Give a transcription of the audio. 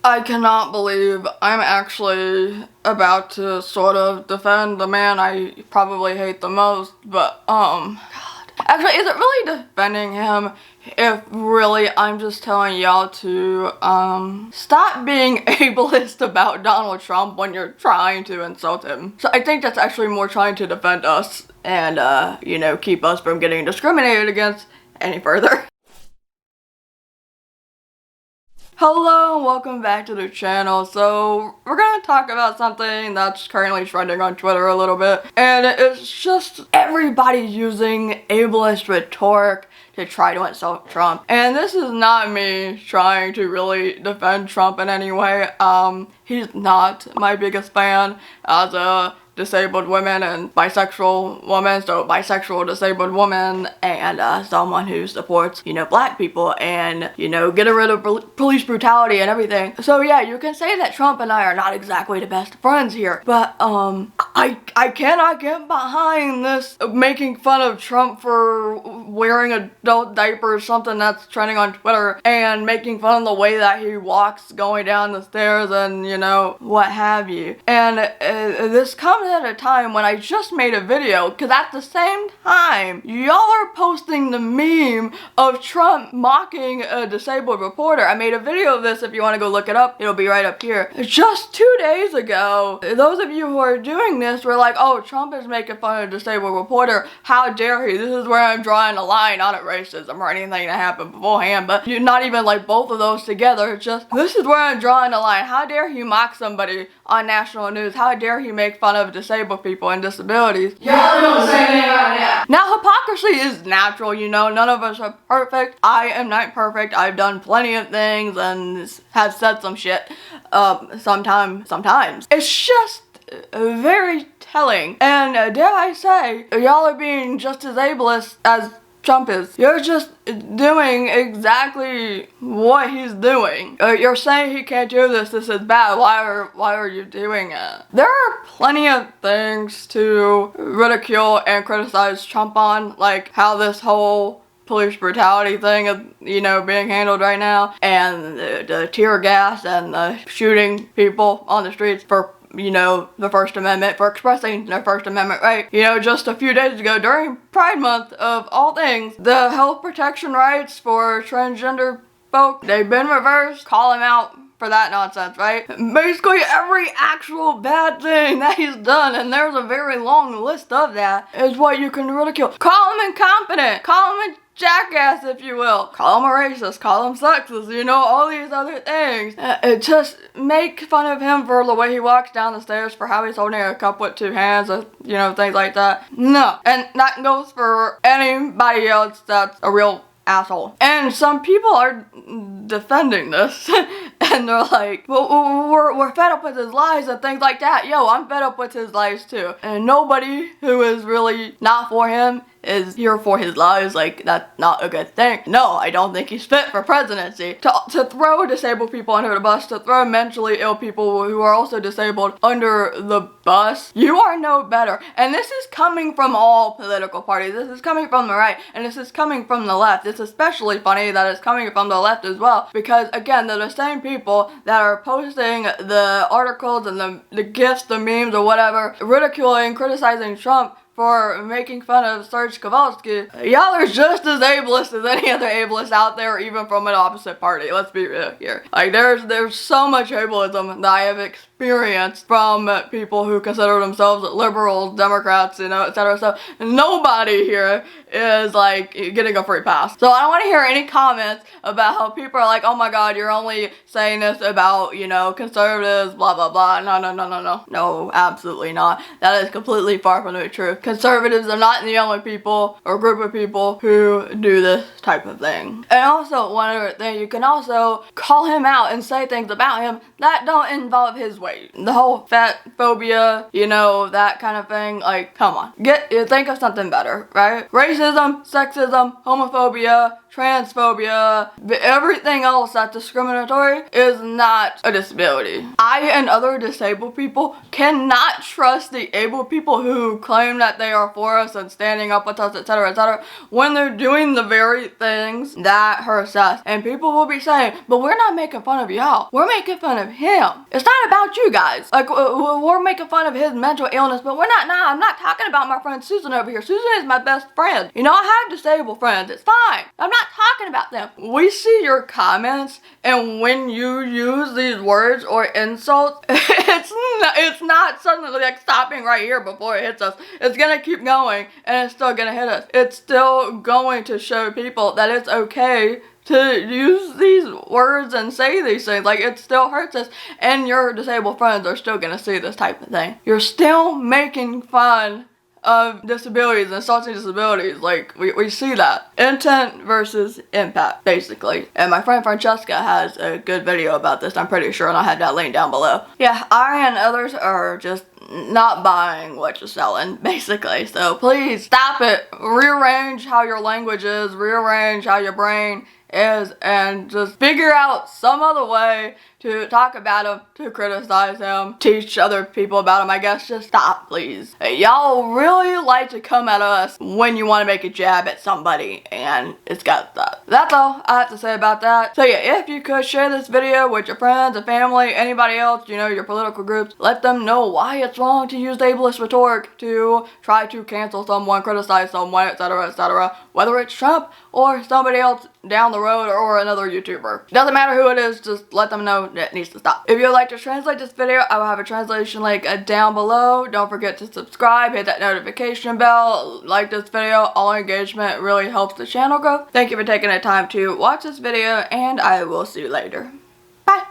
I cannot believe I'm actually about to sort of defend the man I probably hate the most, but God. Actually, is it really defending him if really I'm just telling y'all to stop being ableist about Donald Trump when you're trying to insult him? So I think that's actually more trying to defend us and you know, keep us from getting discriminated against any further. Hello and welcome back to the channel. So we're gonna talk about something that's currently trending on Twitter a little bit, and it's just everybody using ableist rhetoric to try to insult Trump. And this is not me trying to really defend Trump in any way. He's not my biggest fan as a disabled woman and bisexual woman, so bisexual disabled woman and someone who supports, you know, black people and, you know, getting rid of police brutality and everything. So yeah, you can say that Trump and I are not exactly the best friends here, but I cannot get behind this making fun of Trump for wearing adult diapers, something that's trending on Twitter, and making fun of the way that he walks going down the stairs and, you know, what have you. And this comes at a time when I just made a video, because at the same time y'all are posting the meme of Trump mocking a disabled reporter. I made a video of this. If you want to go look it up, it'll be right up here. Just 2 days ago, those of you who are doing this were like, oh, Trump is making fun of a disabled reporter, how dare he? This is where I'm drawing a line, not at racism or anything that happened beforehand, but you're not even like both of those together. Just, this is where I'm drawing a line. How dare he mock somebody on national news? How dare he make fun of disabled people and disabilities? Y'all doing the same thing right now. Now, hypocrisy is natural, you know. None of us are perfect. I am not perfect. I've done plenty of things and have said some shit sometimes. It's just very telling. And dare I say, y'all are being just as ableist as Trump is. You're just doing exactly what he's doing. You're saying he can't do this, this is bad, why are you doing it? There are plenty of things to ridicule and criticize Trump on, like how this whole police brutality thing is, you know, being handled right now, and the tear gas and the shooting people on the streets for, you know, the First Amendment, for expressing their First Amendment right. You know, just a few days ago, during Pride Month, of all things, the health protection rights for transgender folk, they've been reversed. Call him out for that nonsense, right? Basically every actual bad thing that he's done, and there's a very long list of that, is what you can ridicule. Call him incompetent, call him a jackass, if you will. Call him a racist, call him sexist, you know, all these other things. Just make fun of him for the way he walks down the stairs, for how he's holding a cup with two hands, you know, things like that. No. And that goes for anybody else that's a real asshole. And some people are defending this and they're like, well, we're fed up with his lies and things like that. Yo, I'm fed up with his lies too. And nobody who is really not for him is here for his lies. Like, that's not a good thing. No, I don't think he's fit for presidency. To throw disabled people under the bus, to throw mentally ill people who are also disabled under the bus, you are no better. And this is coming from all political parties. This is coming from the right, and this is coming from the left. It's especially funny that it's coming from the left as well, because again, they're the same people that are posting the articles and the gifs, the memes or whatever, ridiculing, criticizing Trump for making fun of Serge Kovaleski. Y'all are just as ableist as any other ableist out there, even from an opposite party. Let's be real here. Like, there's so much ableism that I have experienced from people who consider themselves liberals, Democrats, you know, etc. So nobody here is like getting a free pass. So I don't want to hear any comments about how people are like, oh my god, you're only saying this about, you know, conservatives, blah blah blah. No, absolutely not. That is completely far from the truth. Conservatives are not the only people or group of people who do this type of thing. And also, one other thing, you can also call him out and say things about him that don't involve his weight. The whole fat phobia, you know, that kind of thing. Like, come on. Think of something better, right? Racism, sexism, homophobia, transphobia, everything else that's discriminatory is not a disability. I and other disabled people cannot trust the able people who claim that they are for us and standing up with us, etc., when they're doing the very things that hurts us. And people will be saying, but we're not making fun of y'all. We're making fun of him. It's not about you guys. Like, we're making fun of his mental illness, but we're not, I'm not talking about my friend Susan over here. Susan is my best friend. You know, I have disabled friends. It's fine. I'm not talking about them. We see your comments, and when you use these words or insults, it's not suddenly like stopping right here before it hits us. It's gonna keep going, and it's still gonna hit us. It's still going to show people that it's okay to use these words and say these things. Like, it still hurts us, and your disabled friends are still gonna see this type of thing. You're still making fun of disabilities and insulting disabilities. Like, we see that. Intent versus impact, basically. And my friend Francesca has a good video about this, I'm pretty sure, and I'll have that link down below. Yeah, I and others are just not buying what you're selling, basically. So please stop it. Rearrange how your language is, rearrange how your brain is, and just figure out some other way to talk about him, to criticize him, teach other people about him. I guess just stop, please. Y'all really like to come at us when you want to make a jab at somebody, and it's got that. That's all I have to say about that. So yeah, if you could share this video with your friends and family, anybody else, you know, your political groups, let them know why it's wrong to use the ableist rhetoric to try to cancel someone, criticize someone, etc., whether it's Trump or somebody else down the road or another YouTuber. Doesn't matter who it is, just let them know that it needs to stop. If you'd like to translate this video, I will have a translation link down below. Don't forget to subscribe, hit that notification bell, like this video. All engagement really helps the channel grow. Thank you for taking the time to watch this video, and I will see you later. Bye!